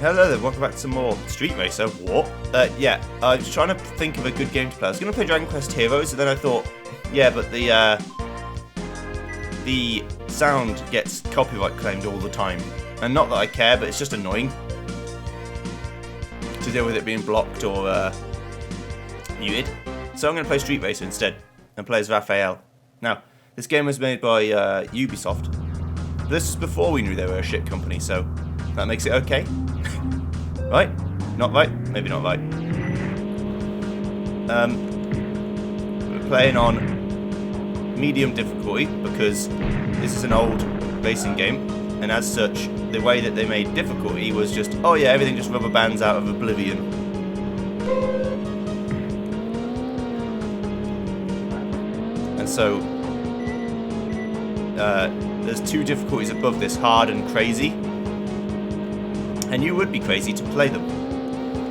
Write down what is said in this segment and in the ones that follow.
Hello there, welcome back to some more Street Racer. What? Yeah, I was trying to think of a good game to play. I was going to play Dragon Quest Heroes, and then I thought, yeah, but the sound gets copyright claimed all the time. And not that I care, but it's just annoying to deal with it being blocked or muted. So I'm going to play Street Racer instead, and play as Raphael. Now, this game was made by Ubisoft. But this was before we knew they were a shit company, so that makes it okay. Right? Not right? Maybe not right. We're playing on medium difficulty because this is an old racing game, and as such, the way that they made difficulty was just, oh yeah, everything just rubber bands out of oblivion. And so, there's two difficulties above this, hard and crazy. And you would be crazy to play them.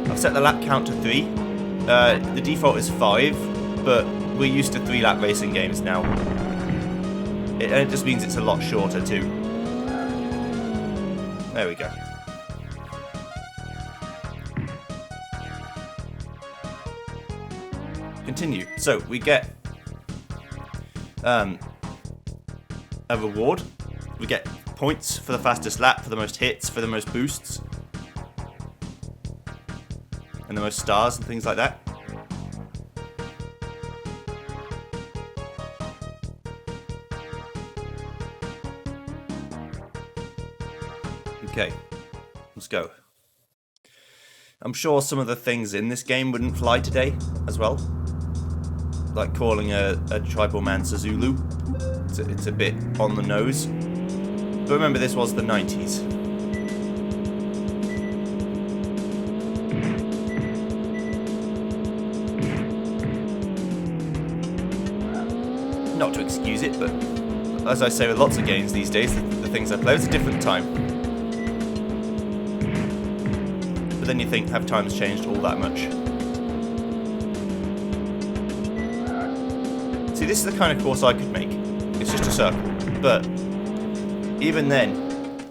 I've set the lap count to 3. The default is 5, but we're used to 3-lap racing games now. And it just means it's a lot shorter too. There we go. Continue. So we get a reward. We get points for the fastest lap, for the most hits, for the most boosts, and the most stars and things like that. Okay, let's go. I'm sure some of the things in this game wouldn't fly today as well. Like calling a tribal man Sazulu. It's a bit on the nose. But remember, this was the 90s. Not to excuse it, but as I say with lots of games these days, the things I play, it's a different time. But then you think, have times changed all that much? See, this is the kind of course I could make. It's just a circle. But even then,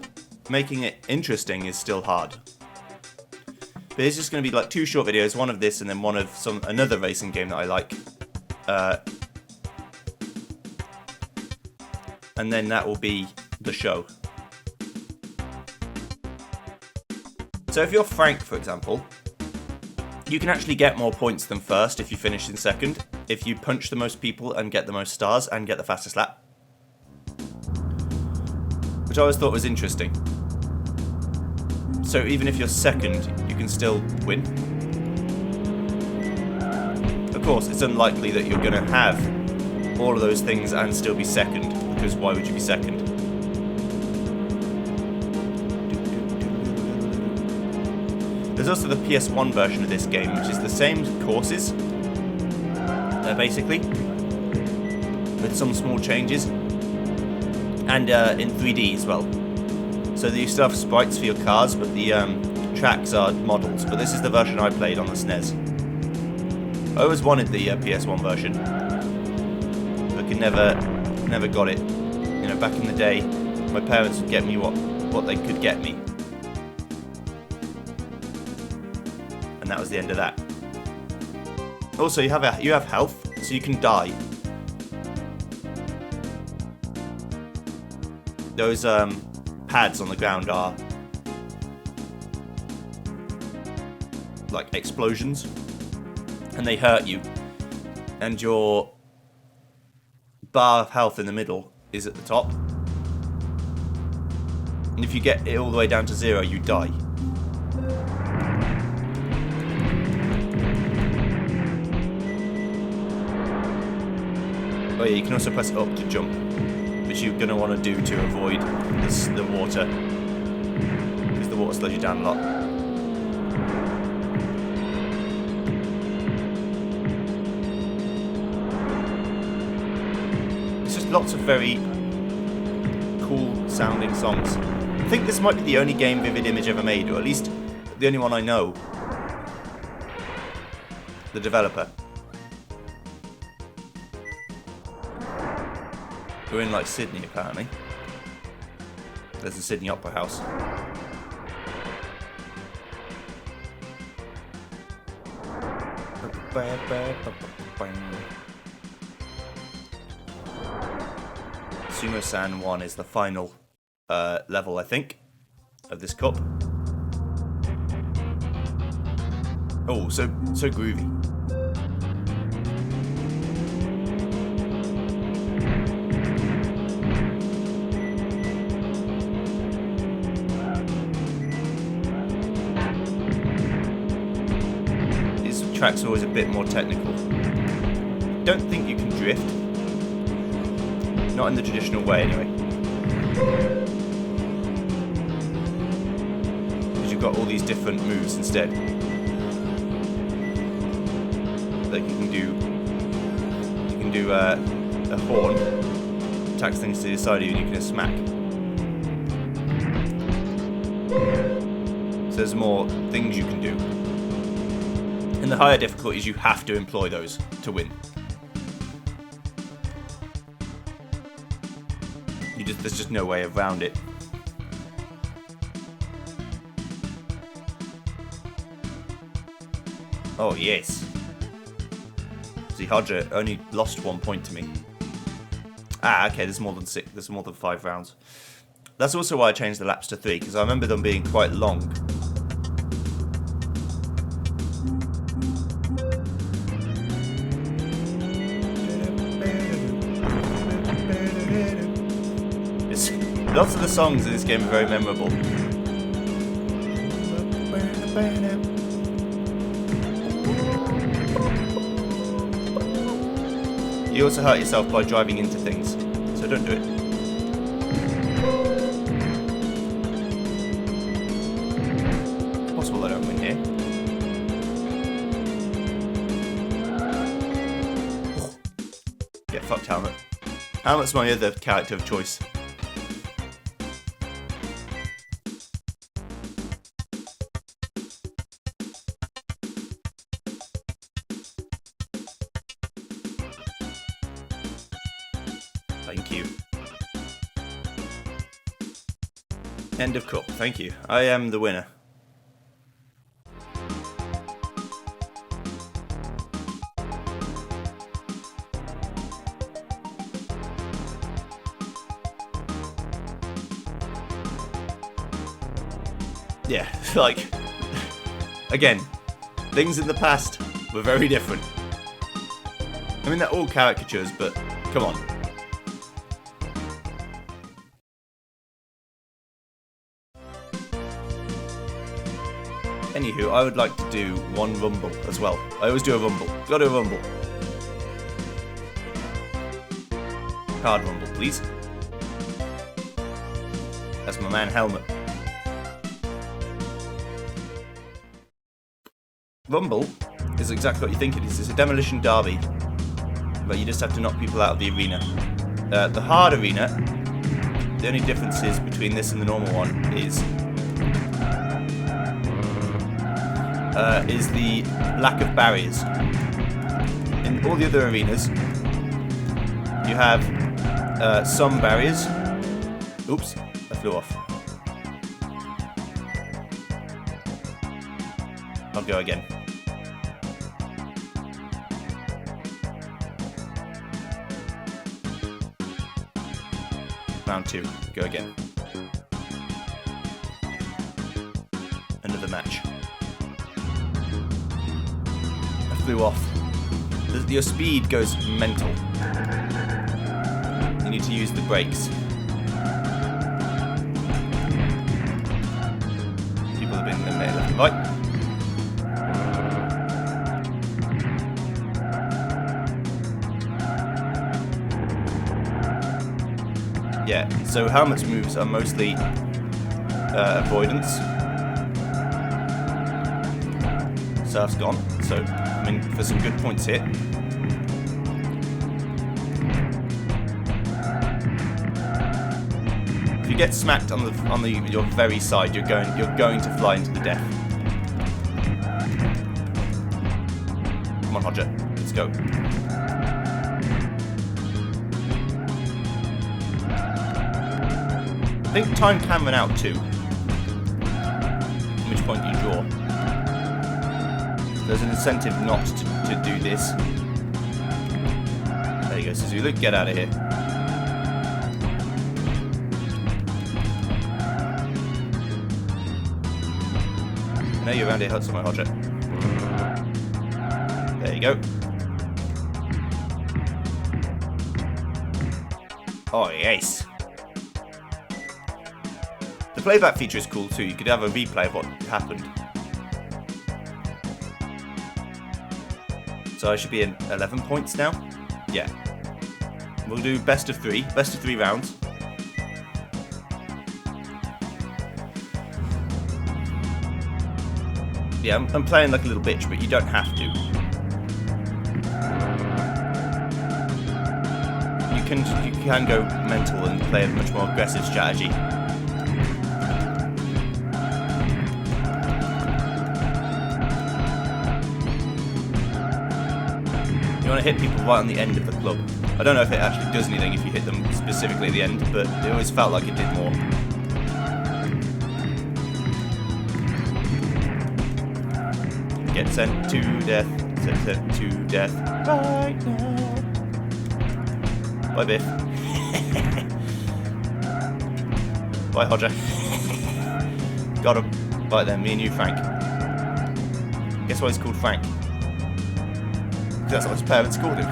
making it interesting is still hard. But it's just going to be like 2 short videos, one of this and then one of another racing game that I like. And then that will be the show. So if you're Frank, for example, you can actually get more points than first if you finish in second, if you punch the most people and get the most stars and get the fastest lap. Which I always thought was interesting. So even if you're second, you can still win. Of course, it's unlikely that you're going to have all of those things and still be second, because why would you be second? There's also the PS1 version of this game, which is the same courses, basically, with some small changes. And in 3D as well. So you still have sprites for your cars, but the tracks are models. But this is the version I played on the SNES. I always wanted the PS1 version, but never got it. You know, back in the day, my parents would get me what they could get me, and that was the end of that. Also, you have health, so you can die. Those pads on the ground are like explosions, and they hurt you, and your bar of health in the middle is at the top, and if you get it all the way down to 0, you die. Oh yeah, you can also press up to jump, which you're going to want to do to avoid the water, because the water slows you down a lot. It's just lots of very cool sounding songs. I think this might be the only game Vivid Image ever made, or at least the only one I know. The developer. We're in like Sydney apparently. There's the Sydney Opera House. Sumo-san 1 is the final level, I think, of this cup. Oh, so groovy. These tracks are always a bit more technical. Don't think you can drift. Not in the traditional way, anyway. Because you've got all these different moves instead. Like you can do a horn, attacks things to the side of you, and you can smack. So there's more things you can do. In the higher difficulties, you have to employ those to win. There's just no way around it. Oh yes. See, Hodger only lost 1 point to me. Ah, okay. There's more than 6. There's more than 5 rounds. That's also why I changed the laps to 3, because I remember them being quite long. Lots of the songs in this game are very memorable. You also hurt yourself by driving into things, so don't do it. It's possible I don't win here. Get fucked, Helmet. Helmet's my other character of choice. Thank you. End of cup. Thank you. I am the winner. Yeah, like, again, things in the past were very different. I mean, they're all caricatures, but come on. Anywho, I would like to do one rumble as well. I always do a rumble. Gotta do a rumble. Card rumble, please. That's my man Helmet. Rumble is exactly what you think it is. It's a demolition derby, but you just have to knock people out of the arena. The hard arena, the only differences between this and the normal one is the lack of barriers. In all the other arenas, you have some barriers. Oops, I flew off. I'll go again. Round 2, go again. Another match. I flew off. Your speed goes mental. You need to use the brakes. People have been in there left and right. Yeah, so Helmet's moves are mostly avoidance. Surf's gone, so I mean for some good points here. If you get smacked on your very side, you're going to fly into the death. Come on, Hodger, let's go. I think time can run out too. At which point you draw. There's an incentive not to do this. There you go, Suzuki. Get out of here. I know you're around here, hurt somewhere, Hodger. There you go. Oh, yes. The playback feature is cool too. You could have a replay of what happened. So I should be in 11 points now. Yeah. We'll do best of 3 rounds. Yeah, I'm playing like a little bitch, but you don't have to. You can go mental and play a much more aggressive strategy. You want to hit people right on the end of the club. I don't know if it actually does anything if you hit them specifically at the end, but it always felt like it did more. Get sent to death. Sent to death right now. Bye, Biff. Bye, Hodger. Got him. Right then, me and you, Frank. Guess why he's called Frank? That's what his parents called him.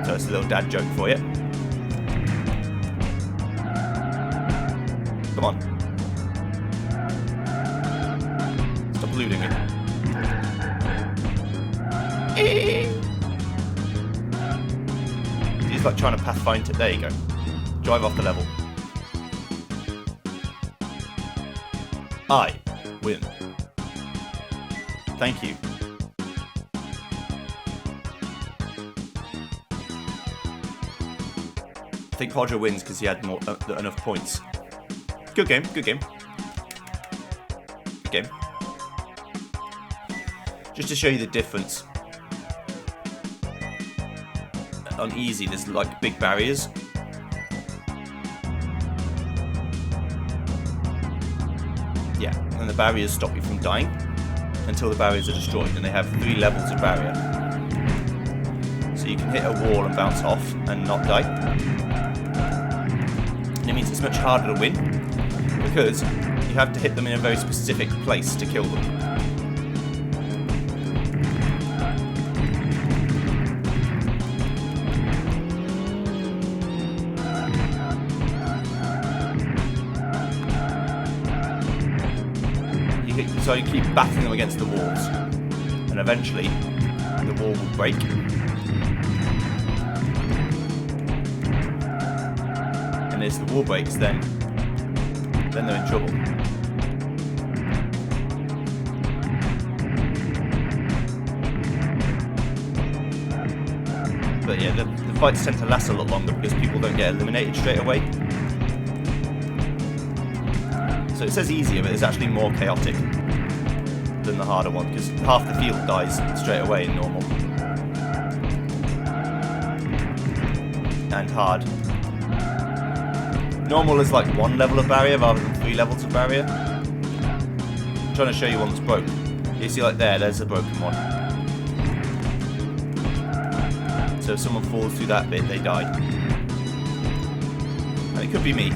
So it's a little dad joke for you. Come on. Stop looting me. He's like trying to pathfind it. There you go. Drive off the level. I win. Thank you. I think Hodger wins because he had more enough points. Good game, good game. Good game. Just to show you the difference. On easy, there's like big barriers. Yeah, and the barriers stop you from dying until the barriers are destroyed, and they have 3 levels of barrier. So you can hit a wall and bounce off and not die. And it means it's much harder to win because you have to hit them in a very specific place to kill them. So you keep backing them against the walls, and eventually the wall will break. And as the wall breaks, then they're in trouble. But yeah, the fights tend to last a lot longer because people don't get eliminated straight away. So it says easier, but it's actually more chaotic than the harder one, because half the field dies straight away in normal. And hard. Normal is like 1 level of barrier rather than 3 levels of barrier. I'm trying to show you one that's broke. You see like there's a broken one. So if someone falls through that bit, they die. And it could be me.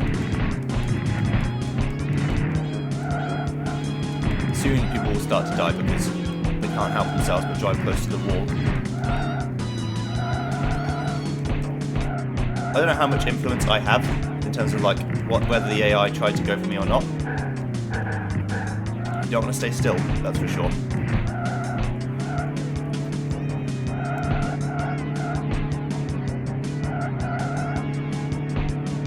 Soon people will start to die because they can't help themselves but drive close to the wall. I don't know how much influence I have in terms of like whether the AI tried to go for me or not. You don't want to stay still, that's for sure.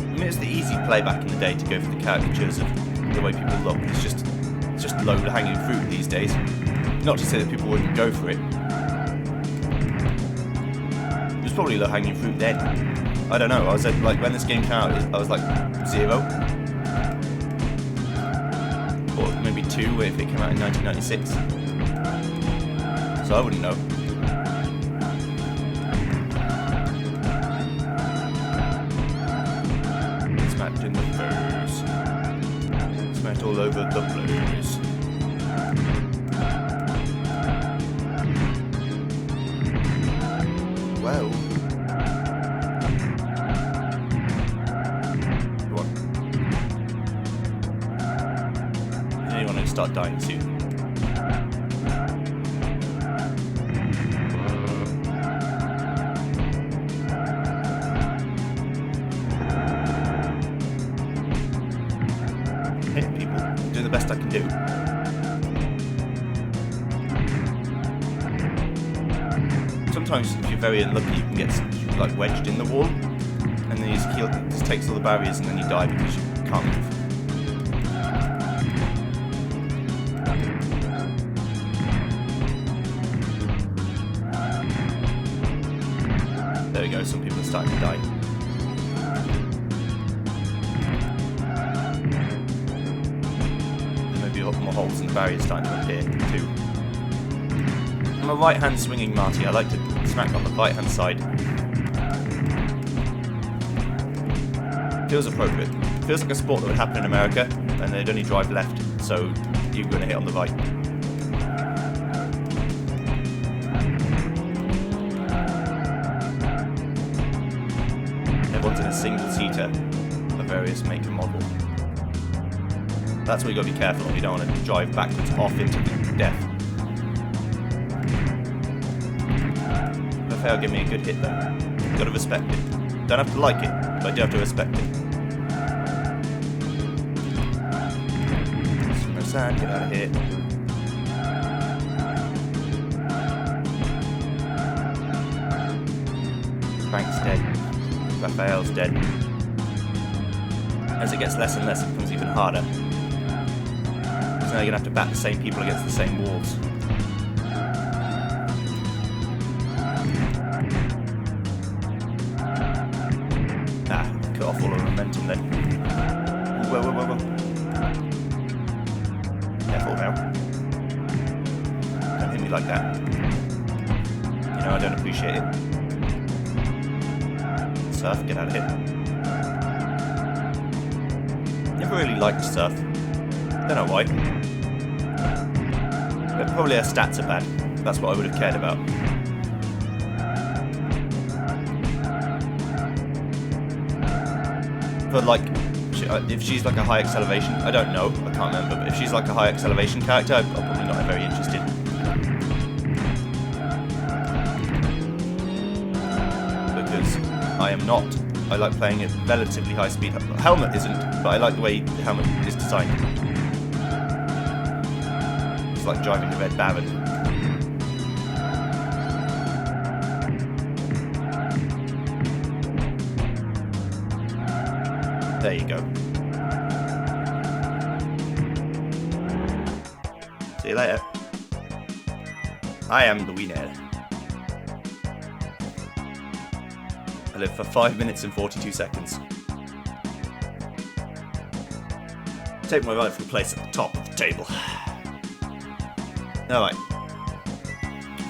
I mean, it's the easy play back in the day to go for the caricatures of the way people look. It's just low-hanging fruit these days. Not to say that people wouldn't go for it. It was probably low-hanging fruit then. I don't know. I was like, when this game came out, I was like 0, or maybe 2 if it came out in 1996. So I wouldn't know. Smacked in the face. dust all over the place. Well. Go on. You want to start dying soon. Hitting people. I'm doing the best I can do. Sometimes, if you're very unlucky, you can get like wedged in the wall, and then it just takes all the barriers, and then you die because you can't move. There we go. Some people are starting to die. There may be a lot more holes in the barriers starting to appear too. I'm a right-hand swinging Marty. I like to smack on the right-hand side. Feels appropriate. Feels like a sport that would happen in America, and they'd only drive left, so you're going to hit on the right. Everyone's in a single-seater of various make and model. That's where you've got to be careful of. You don't want to drive backwards off into death. That'll give me a good hit though. Gotta respect it. Don't have to like it, but I do have to respect it. No sand, get out of here. Frank's dead. Raphael's dead. As it gets less and less, it becomes even harder. So now you're gonna have to bat the same people against the same walls. Off all of the momentum then. Whoa. Careful now. Don't hit me like that. You know I don't appreciate it. Surf, get out of here. Never really liked Surf. Don't know why. But probably her stats are bad. That's what I would have cared about. But like, if she's like a high acceleration, I don't know, I can't remember, but if she's like a high acceleration character, I'm probably not very interested. Because I am not. I like playing at relatively high speed. Helmet isn't, but I like the way the helmet is designed. It's like driving the Red Baron. There you go. See you later. I am the winner. I lived for 5 minutes and 42 seconds. Take my rightful place at the top of the table. Alright.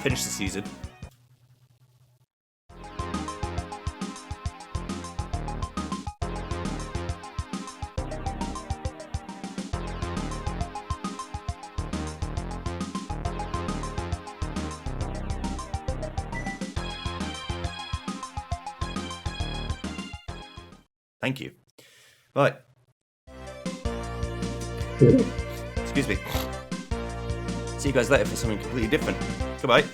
Finish the season. Thank you. Right. Excuse me. See you guys later for something completely different. Goodbye.